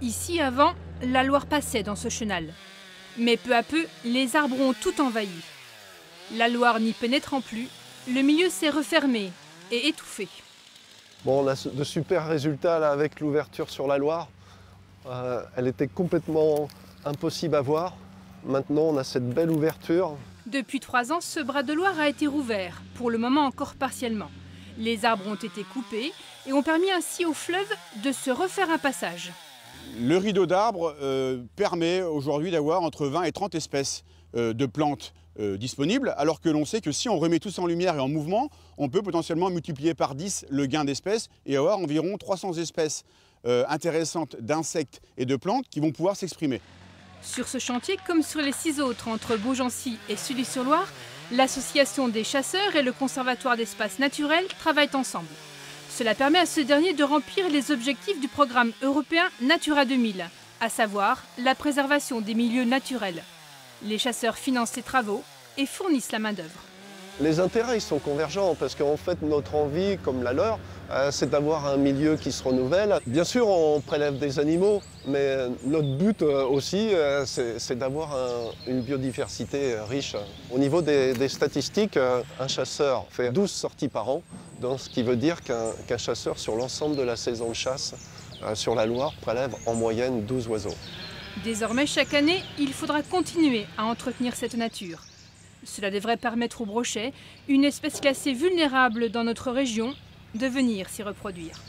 Ici, avant, la Loire passait dans ce chenal. Mais peu à peu, les arbres ont tout envahi. La Loire n'y pénétrant plus, le milieu s'est refermé et étouffé. Bon, on a de super résultats là, avec l'ouverture sur la Loire. Elle était complètement impossible à voir. Maintenant, on a cette belle ouverture. Depuis 3 ans, ce bras de Loire a été rouvert, pour le moment encore partiellement. Les arbres ont été coupés et ont permis ainsi au fleuve de se refaire un passage. Le rideau d'arbres permet aujourd'hui d'avoir entre 20 et 30 espèces de plantes disponibles, alors que l'on sait que si on remet tout ça en lumière et en mouvement, on peut potentiellement multiplier par 10 le gain d'espèces et avoir environ 300 espèces intéressantes d'insectes et de plantes qui vont pouvoir s'exprimer. Sur ce chantier, comme sur les 6 autres entre Beaugency et Sully-sur-Loire, l'association des chasseurs et le conservatoire d'espaces naturels travaillent ensemble. Cela permet à ce dernier de remplir les objectifs du programme européen Natura 2000, à savoir la préservation des milieux naturels. Les chasseurs financent ces travaux et fournissent la main-d'œuvre. Les intérêts ils sont convergents parce qu'en fait notre envie, comme la leur, c'est d'avoir un milieu qui se renouvelle. Bien sûr on prélève des animaux, mais notre but aussi c'est d'avoir une biodiversité riche. Au niveau des statistiques, un chasseur fait 12 sorties par an, donc ce qui veut dire qu'un chasseur sur l'ensemble de la saison de chasse sur la Loire prélève en moyenne 12 oiseaux. Désormais, chaque année, il faudra continuer à entretenir cette nature. Cela devrait permettre au brochet, une espèce classée vulnérable dans notre région, de venir s'y reproduire.